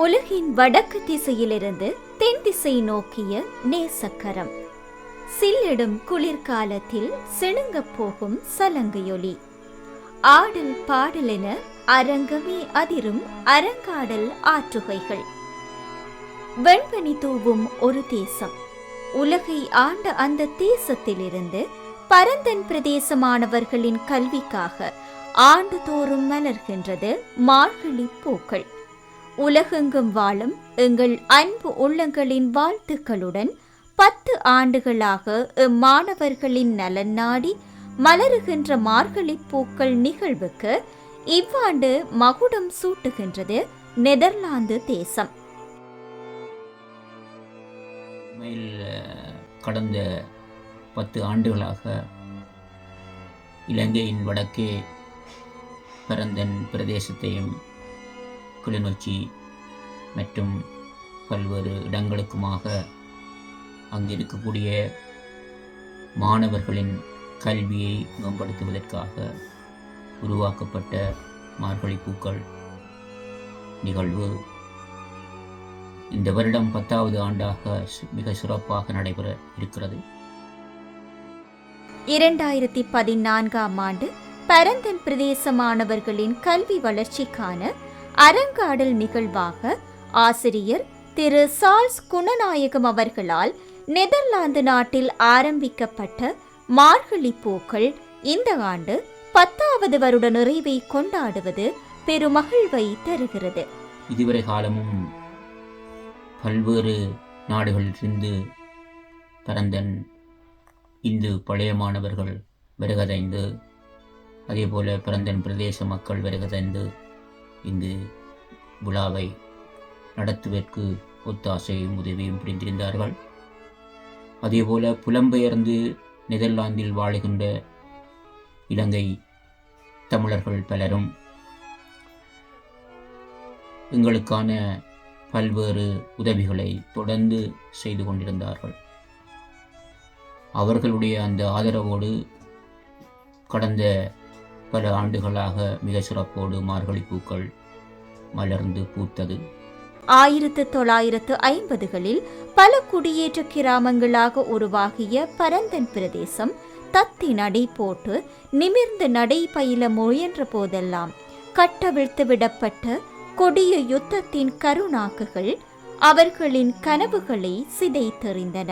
உலகின் வடக்கு திசையிலிருந்து தென் திசை நோக்கிய நேசக்கரம், சில்லிடும் குளிர்காலத்தில் சிணுங்கப் போகும் சலங்கையொலி, ஆடல் பாடலென அரங்கமே அதிரும் அரங்காடல் ஆற்றுகைகள். வெண்பனி தூவும் ஒரு தேசம், உலகை ஆண்ட அந்த தேசத்திலிருந்து பரந்தன் பிரதேசமானவர்களின் கல்விக்காக ஆண்டுதோறும் மலர்கின்றது மார்கழி பூக்கள். உலகெங்கும் வாழும் எங்கள் அன்பு உள்ளங்களின் வாழ்த்துக்களுடன் 10 ஆண்டுகளாக இம்மாணவர்களின் நலன் நாடி மலருகின்ற மார்கழி பூக்கள் நிகழ்வுக்கு இவ்வாண்டு மகுடம் சூட்டுகின்றது நெதர்லாந்து தேசம். கடந்த 10 ஆண்டுகளாக இலங்கையின் வடக்கே பரந்தன் பிரதேசத்தையும் கிளிநொச்சி மற்றும் பல்வேறு இடங்களுக்குமாக அங்கு இருக்கக்கூடிய மாணவர்களின் கல்வியை மேம்படுத்துவதற்காக உருவாக்கப்பட்ட மார்கழி பூக்கள் நிகழ்வு இந்த வருடம் 10வது ஆண்டாக மிக சிறப்பாக நடைபெற இருக்கிறது. 2014ஆம் ஆண்டு பரந்தன் பிரதேச மாணவர்களின் கல்வி வளர்ச்சிக்கான அரங்காடல் நிகழ்வாக ஆசிரியர் திரு சார்ல்ஸ் குணநாயகம் அவர்களால் நெதர்லாந்து நாட்டில் ஆரம்பிக்கப்பட்ட மார்கழி பூக்கள் இந்த ஆண்டு 10வது வருட நிறைவை கொண்டாடுவது பெருமகிழ்வை தருகிறது. இதுவரை காலமும் பல்வேறு நாடுகளிலிருந்து பரந்தன் இந்து பழைய மாணவர்கள் வருகதைந்து, அதேபோல பரந்தன் பிரதேச மக்கள் வருகதைந்து இங்கு விழாவை நடத்துவதற்கு ஒத்தாசையும் உதவியும் புரிந்திருந்தார்கள். அதேபோல புலம்பெயர்ந்து நெதர்லாந்தில் வாழுகின்ற இலங்கை தமிழர்கள் பலரும் எங்களுக்கான பல்வேறு உதவிகளை தொடர்ந்து செய்து கொண்டிருந்தார்கள். அவர்களுடைய அந்த ஆதரவோடு கடந்த பல ஆண்டுகளாக மிக சிறப்போடு மார்கழி பூக்கள் மலர்ந்து பூத்தது. 1950களில் பல குடியேற்ற கிராமங்களாக உருவாகிய பரந்தன் பிரதேசம் தத்தி நடை போட்டு நிமிர்ந்து நடை பயில முயன்ற போதெல்லாம் கட்டவிழ்த்து விடப்பட்ட கொடிய யுத்தத்தின் கருணாக்குகள் அவர்களின் கனவுகளை சிதைத்தெறிந்தன.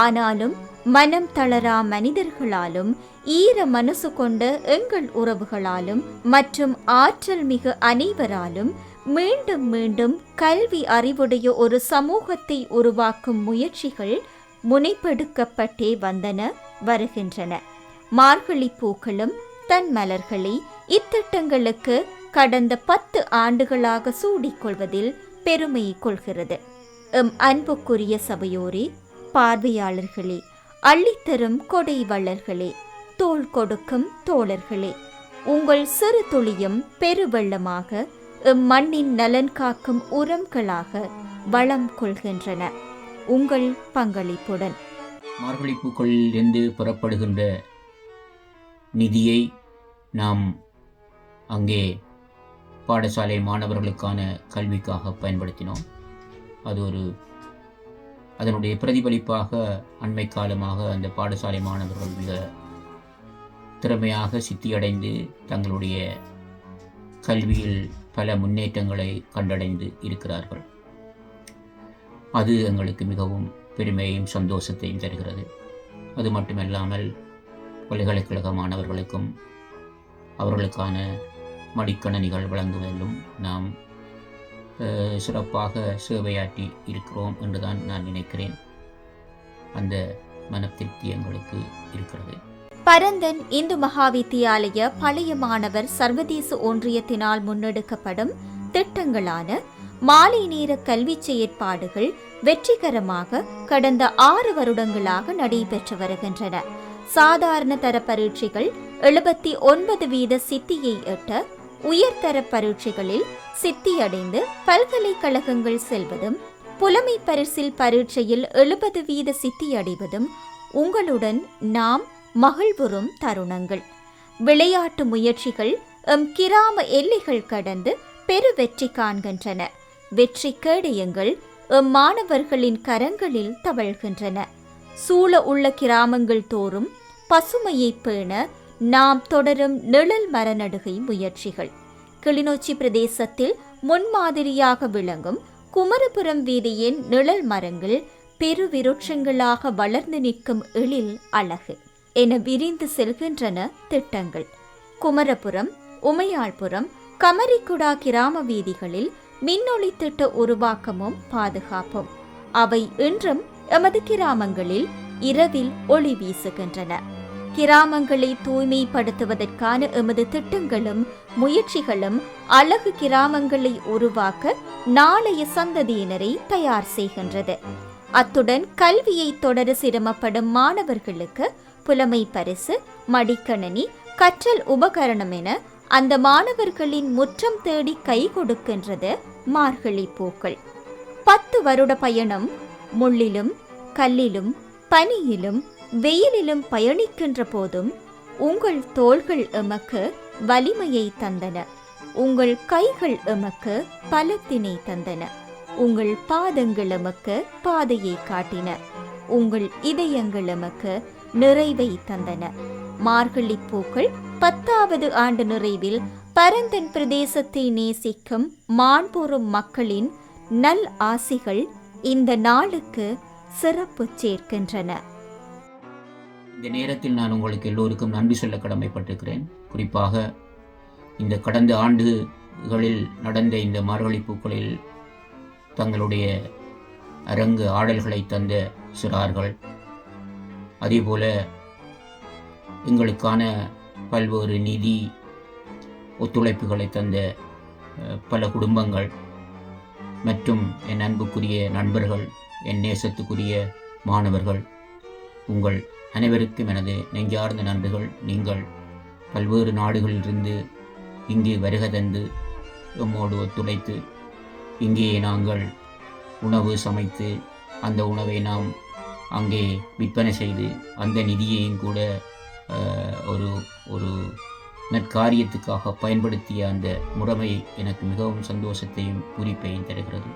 ஆனாலும் மனம் தளரா மனிதர்களாலும் ஈர மனசு கொண்ட எங்கள் உறவுகளாலும் மற்றும் ஆற்றல் மிகு அனைவராலும் மீண்டும் மீண்டும் கல்வி அறிவுடைய ஒரு சமூகத்தை உருவாக்கும் முயற்சிகள் முனைப்பெடுக்கப்பட்டே வந்தன வருகின்றன. மார்கழி பூக்களும் தன் மலர்களை இத்திட்டங்களுக்கு கடந்த 10 ஆண்டுகளாக சூடிக்கொள்வதில் பெருமை கொள்கிறது. எம் அன்புக்குரிய சபையோரே, பார்வையாளர்களே, அள்ளித்தரும் கொடை வள்ளல்களே, தோள் கொடுக்கும் தோழர்களே, உங்கள் சிறு துளியும் பெருவெள்ளமாக இம்மண்ணின் நலன் காக்கும் உரங்களாக வளம் கொள்கின்றன. உங்கள் பங்களிப்புடன் மார்கழி பூக்களிலிருந்து புறப்படுகின்ற நிதியை நாம் அங்கே பாடசாலை மாணவர்களுக்கான கல்விக்காக பயன்படுத்தினோம். அதனுடைய பிரதிபலிப்பாக அண்மை காலமாக அந்த பாடசாலை மாணவர்கள் மிக திறமையாக சித்தியடைந்து தங்களுடைய கல்வியில் பல முன்னேற்றங்களை கண்டடைந்து இருக்கிறார்கள். அது எங்களுக்கு மிகவும் பெருமையையும் சந்தோஷத்தையும் தருகிறது. அது மட்டுமல்லாமல் பல்கலைக்கழக மாணவர்களுக்கும் அவர்களுக்கான மடிக்கணினிகள் வழங்குவதிலும் நாம் சிறப்பாக சேவையாற்றி இருக்கிறோம் என்றுதான் நான் நினைக்கிறேன். அந்த மனத்திருப்தி எங்களுக்கு இருக்கிறது. பரந்தன் இந்து மகாவித்தியாலய பழைய மாணவர் சர்வதேச ஒன்றியத்தினால் முன்னெடுக்கப்படும் திட்டங்களான மாலை நேர கல்வி செயற்பாடுகள் வெற்றிகரமாக கடந்த 6 வருடங்களாக நடைபெற்று வருகின்றன. சாதாரண தர பரீட்சைகள் 79% சித்தியை எட்ட, உயர்தர பரீட்சைகளில் சித்தியடைந்து பல்கலைக்கழகங்கள் செல்வதும், புலமை பரிசில் பரீட்சையில் 70% சித்தியடைவதும் உங்களுடன் நாம் மகிழ்வுறும் தருணங்கள். விளையாட்டு முயற்சிகள் எம் கிராம எல்லைகள் கடந்து பெரு வெற்றி காண்கின்றன. வெற்றி கேடயங்கள் எம்மாணவர்களின் கரங்களில் தவழ்கின்றன. சூழ உள்ள கிராமங்கள் தோறும் பசுமையை பேண நாம் தொடரும் நிழல் மரநடுகை முயற்சிகள். கிளிநொச்சி பிரதேசத்தில் முன்மாதிரியாக விளங்கும் குமரபுரம் வீதியின் நிழல் மரங்கள் பெருவிருட்சங்களாக வளர்ந்து நிற்கும் எழில் அழகு என விரிந்து செல்கின்றன திட்டங்கள். குமரபுரம், உமையாள்புரம், கமரிக்குடா கிராம வீதிகளில் மின்னொளி திட்ட உருவாக்கமும் பாதுகாப்பும் அவை இன்றும் எமது கிராமங்களில் இரவில் ஒளி வீசுகின்றன. கிராமங்களை தூய்மைப்படுத்துவதற்கான எமது திட்டங்களும் முயற்சிகளும் அழகு கிராமங்களை உருவாக்க நாளைய சந்ததியினரை தயார் செய்கின்றது. அத்துடன் கல்வியை தொடர சிரமப்படும் மாணவர்களுக்கு புலமை பரிசு, மடிக்கணனி, கற்றல் உபகரணம் என அந்த மாணவர்களின் முற்றம் தேடி கை கொடுக்கின்றது மார்கழி பூக்கள். 10 வருட பயணம் முள்ளிலும் கல்லிலும் பனியிலும் வெயிலிலும் பயணிக்கின்ற போதும் உங்கள் தோள்கள் எமக்கு வலிமையை தந்தன, உங்கள் கைகள் எமக்கு பலத்தினை தந்தன, உங்கள் பாதங்கள் எமக்கு பாதையை காட்டின, உங்கள் இதயங்கள் எமக்கு நிறைவை தந்தன. மார்கழி பூக்கள் 10வது ஆண்டு நிறைவில் பரந்தன் பிரதேசத்தை நேசிக்கும் மாண்புறும் மக்களின் நல் ஆசிகள் இந்த நாளுக்கு சிறப்பு சேர்க்கின்றன. இந்த நேரத்தில் நான் உங்களுக்கு எல்லோருக்கும் நன்றி சொல்ல கடமைப்பட்டிருக்கிறேன். குறிப்பாக இந்த கடந்த ஆண்டுகளில் நடந்த இந்த மார்கழி பூக்களில் தங்களுடைய அரங்கு ஆடல்களை தந்த சிறார்கள், அதேபோல எங்களுக்கான பல்வேறு நிதி ஒத்துழைப்புகளை தந்த பல குடும்பங்கள் மற்றும் என் அன்புக்குரிய நண்பர்கள், என் நேசத்துக்குரிய மாணவர்கள், உங்கள் அனைவருக்கும் எனது நெஞ்சார்ந்த நன்றிகள். நீங்கள் பல்வேறு நாடுகளிலிருந்து இங்கே வருகை தந்து எம்மோடு ஒத்துழைத்து இங்கே நாங்கள் உணவு சமைத்து அந்த உணவை நாம் அங்கே விற்பனை செய்து அந்த நிதியையும் கூட ஒரு நற்காரியத்துக்காக பயன்படுத்திய அந்த முறைமை எனக்கு மிகவும் சந்தோஷத்தையும் பூரிப்பையும் தருகிறது.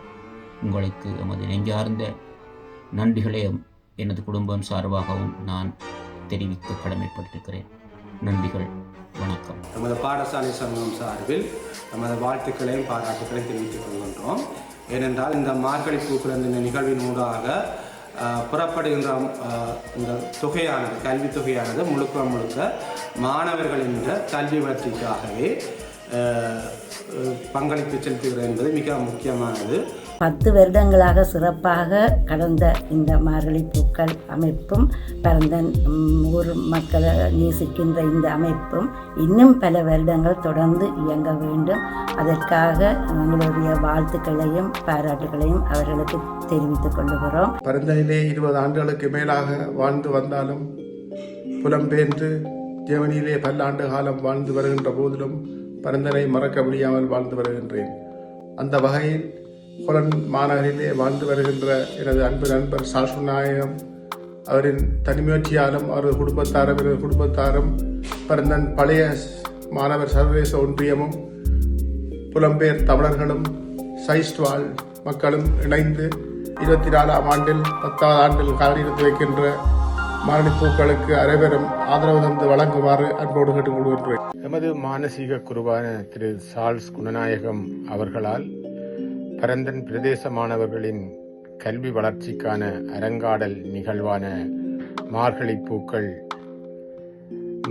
உங்களுக்கு எமது நெஞ்சார்ந்த நன்றிகளை எனது குடும்பம் சார்பாகவும் நான் தெரிவிக்க கடமைப்பட்டிருக்கிறேன். நன்றிகள், வணக்கம். நமது பாடசாலை சமூகம் சார்பில் நமது வாழ்த்துக்களையும் பாராட்டுக்களையும் தெரிவித்துக் கொள்கின்றோம். ஏனென்றால் இந்த மார்கழி பூக்கள் இந்த நிகழ்வின் ஊடாக புறப்படுகின்ற இந்த தொகையானது, கல்வி தொகையானது முழுக்க மாணவர்களின் கல்வி வளர்ச்சிக்காகவே பங்களிப்பு செலுத்துகிறது என்பது மிக முக்கியமானது. 10 வருடங்களாக சிறப்பாக கடந்த இந்த மார்கழி பூக்கள் அமைப்பும் பரந்தன் ஊர் மக்களை நேசிக்கின்ற இந்த அமைப்பும் இன்னும் பல வருடங்கள் தொடர்ந்து இயங்க வேண்டும். அதற்காக எங்களுடைய வாழ்த்துக்களையும் பாராட்டுகளையும் அவர்களுக்கு தெரிவித்துக் கொள்ளுகிறோம். பரந்தனிலே 20 ஆண்டுகளுக்கு மேலாக வாழ்ந்து வந்தாலும் புலம்பெயர்ந்து ஜெர்மனியிலே பல்லாண்டு காலம் வாழ்ந்து வருகின்ற போதிலும் பரந்தனை மறக்க முடியாமல் வாழ்ந்து வருகின்றேன். அந்த வகையில் ஹொலன் மாநகரிலே வாழ்ந்து வருகின்ற எனது அன்பு நண்பர் சாசுநாயகம் அவரின் தனிமுயற்சியாலும் அவரது குடும்பத்தாரும் பரந்தன் பழைய மாணவர் சர்வதேச ஒன்றியமும் புலம்பெயர் தமிழர்களும் சைஸ்ட்வால் மக்களும் இணைந்து 24ஆம் ஆண்டில் 10வது ஆண்டில் காலடித்து வைக்கின்ற மார்கழி பூக்களுக்கு அனைவரும் ஆதரவு தந்து வழங்குமாறு அன்போடு கேட்டுக்கொள்கின்றேன். எமது மானசீக குருவான திரு சார்ல்ஸ் குணநாயகம் அவர்களால் பரந்தன் பிரதேச மாணவர்களின் கல்வி வளர்ச்சிக்கான அரங்காடல் நிகழ்வான மார்கழி பூக்கள்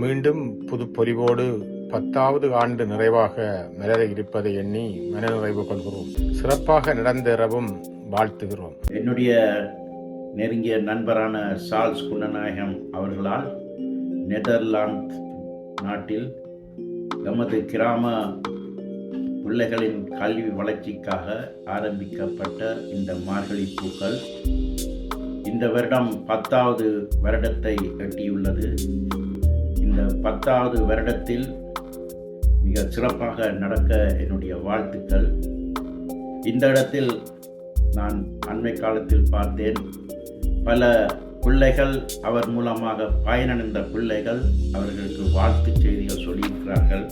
மீண்டும் புதுப்பொலிவோடு 10வது ஆண்டு நிறைவாக மலர இருப்பதை எண்ணி மனநிறைவு கொள்கிறோம். சிறப்பாக நடந்தேறவும் வாழ்த்துகிறோம். என்னுடைய நெருங்கிய நண்பரான சார்ல்ஸ் குணநாயகம் அவர்களால் நெதர்லாந்து நாட்டில் எமது கிராம பிள்ளைகளின் கல்வி வளர்ச்சிக்காக ஆரம்பிக்கப்பட்ட இந்த மார்கழி பூக்கள் இந்த வருடம் 10வது வருடத்தை எட்டியுள்ளது. இந்த 10வது வருடத்தில் மிக சிறப்பாக நடக்க என்னுடைய வாழ்த்துக்கள். இந்த இடத்தில் நான் அண்மை காலத்தில் பார்த்தேன், பல பிள்ளைகள் அவர் மூலமாக பயனடைந்த பிள்ளைகள் அவர்களுக்கு வாழ்த்து செய்திகள் சொல்லியிருக்கிறார்கள்.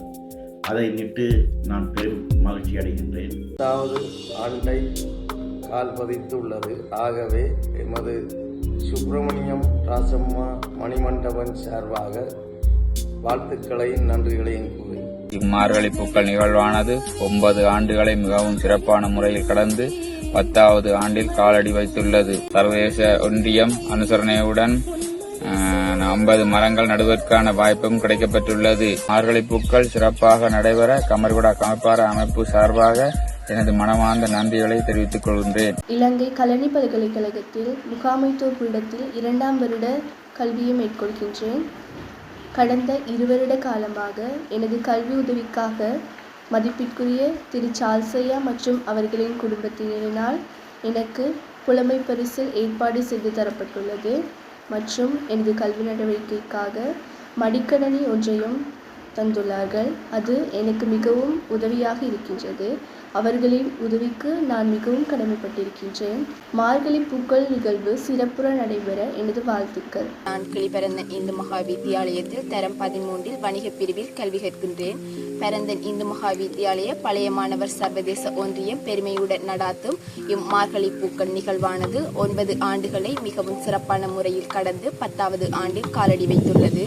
அதை நிட்டு நான் பெரும் மகிழ்ச்சி அடைகின்றேன். 10வது ஆண்டை கால் பதித்துள்ளது. ஆகவே எமது சுப்பிரமணியம் ராசம்மா மணிமண்டபன் சார்பாக வாழ்த்துக்களையும் நன்றிகளையும் கூறி இம்மார்கழி பூக்கள் நிகழ்வானது 9 ஆண்டுகளை மிகவும் சிறப்பான முறையில் கடந்து 10வது ஆண்டில் காலடி வைத்துள்ளது. சர்வதேச ஒன்றியம் அனுசரணையுடன் 50 மரங்கள் நடுவதற்கான வாய்ப்பும் கிடைக்கப்பெற்றுள்ளது. மார்கழி பூக்கள் சிறப்பாக நடைபெற கமர்குடா கமப்பார அமைப்பு சார்பாக எனது மனமார்ந்த நன்றிகளை தெரிவித்துக் கொள்கின்றேன். இலங்கை கலனி பல்கலைக்கழகத்தில் முகாமைத்துவ பீடத்தில் 2ஆம் வருட கல்வியை மேற்கொள்கின்றேன். கடந்த 2 வருட காலமாக எனது கல்வி உதவிக்காக மதிப்பிற்குரிய திரு சால்சையா மற்றும் அவர்களின் குடும்பத்தினரினால் எனக்கு புலமை பரிசில் ஏற்பாடு செய்து தரப்பட்டுள்ளது மற்றும் எனது கல்வி நடவடிக்கைக்காக மடிக்கணனி ஒன்றையும் தந்துள்ளார்கள். அது எனக்கு மிகவும் உதவியாக இருக்கின்றது. அவர்களின் உதவிக்கு நான் மிகவும் கடமைப்பட்டிருக்கின்றேன். மார்கழி பூக்கள் நிகழ்வு சிறப்புற நடைபெற எனது வாழ்த்துக்கள். நான் கிளிபரந்தன் இந்து மகா வித்தியாலயத்தில் தரம் 13 வணிக பிரிவில் கல்வி கற்கின்றேன். பரந்தன் இந்து மகா வித்தியாலய பழைய மாணவர் சர்வதேச ஒன்றியம் பெருமையுடன் நடாத்தும் இம்மார்கழி பூக்கள் நிகழ்வானது 9 ஆண்டுகளை மிகவும் சிறப்பான முறையில் கடந்து 10வது ஆண்டில் காலடி வைத்துள்ளது.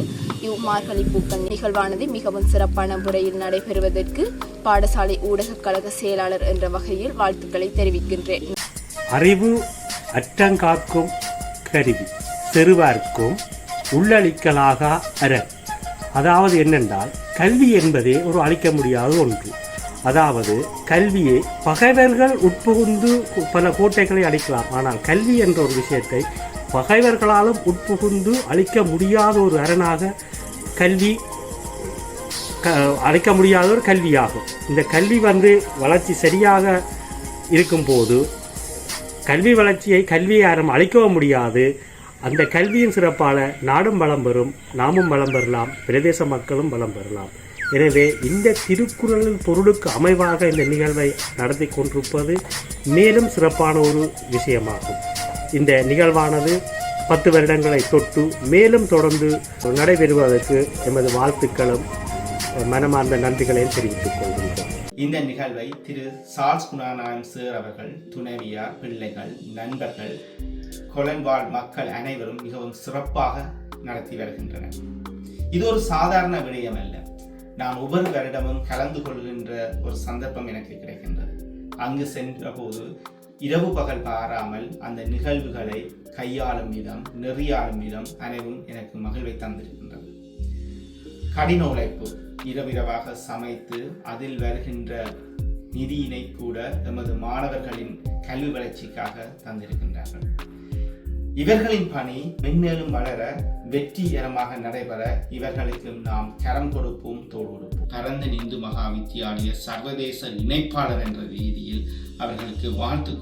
இம்மார்கழி பூக்கள் நிகழ்வானது மிகவும் சிறப்பான முறையில் நடைபெறுவதற்கு பாடசாலை ஊடக கழக செயலாளர் என்ற வகையில் வாழ்த்துக்களை தெரிவிக்கின்றேன். அறிவு அற்றங்காக்கும் கருவி செருவார்க்கும் உள்ளளிக்கலாக அரண். அதாவது என்னென்றால் கல்வி என்பதே ஒரு அழிக்க முடியாத ஒன்று. அதாவது கல்வியை பகைவர்கள் உட்புகுந்து பல கோட்டைகளை அழிக்கலாம். ஆனால் கல்வி என்ற ஒரு விஷயத்தை பகைவர்களாலும் உட்புகுந்து அழிக்க முடியாத ஒரு அரணாக கல்வி அழைக்க முடியாத ஒரு கல்வியாகும். இந்த கல்வி வளர்ச்சி சரியாக இருக்கும்போது கல்வி வளர்ச்சியை கல்வியை யாரும் அழிக்கவும் முடியாது. அந்த கல்வியின் சிறப்பால நாடும் வளம் பெறும், நாமும் வளம் பெறலாம், பிரதேச மக்களும் வளம் பெறலாம். எனவே இந்த திருக்குறளின் பொருளுக்கு அமைவாக இந்த நிகழ்வை நடத்தி கொண்டிருப்பது மேலும் சிறப்பான ஒரு விஷயமாகும். இந்த நிகழ்வானது 10 வருடங்களை தொட்டு மேலும் தொடர்ந்து நடைபெறுவதற்கு எமது வாழ்த்துக்களும் மனமார்ந்த நன்றிகளையும் தெரிவித்துக் கொள்கின்றோம். இந்த நிகழ்வை திரு சார்ல்ஸ் குணநாயகம் சார் அவர்கள், துணைவியார், பிள்ளைகள், நண்பர்கள், கொலன்வாழ் மக்கள் அனைவரும் மிகவும் சிறப்பாக நடத்தி வருகின்றனர். இது ஒரு சாதாரண விடயம் அல்ல. நான் ஒவ்வொரு வருடமும் கலந்து கொள்கின்ற ஒரு சந்தர்ப்பம் எனக்கு கிடைக்கின்றது. அங்கு சென்ற போது இரவு பகல் பாராமல் அந்த நிகழ்வுகளை கையாளும் விதம், நெறியாளும் விதம் அனைவரும் எனக்கு மகிழ்வை தந்திருக்கின்றது. கடின உழைப்பு, இரவிரவாக சமைத்து அதில் வருகின்ற நிதியினை கூட எமது மாணவர்களின் கல்வி வளர்ச்சிக்காக தந்திருக்கின்றார்கள். இவர்களின் பணி மென்மேலும் வளர, வெற்றிகரமாக நடைபெற இவர்களுக்கு நாம் கரம் கொடுப்போம், தோள் கொடுப்போம். பரந்தன் இந்து மகா வித்தியாலய சர்வதேச இணைப்பாளர் என்ற ரீதியில் அவர்களுக்கு வாழ்த்து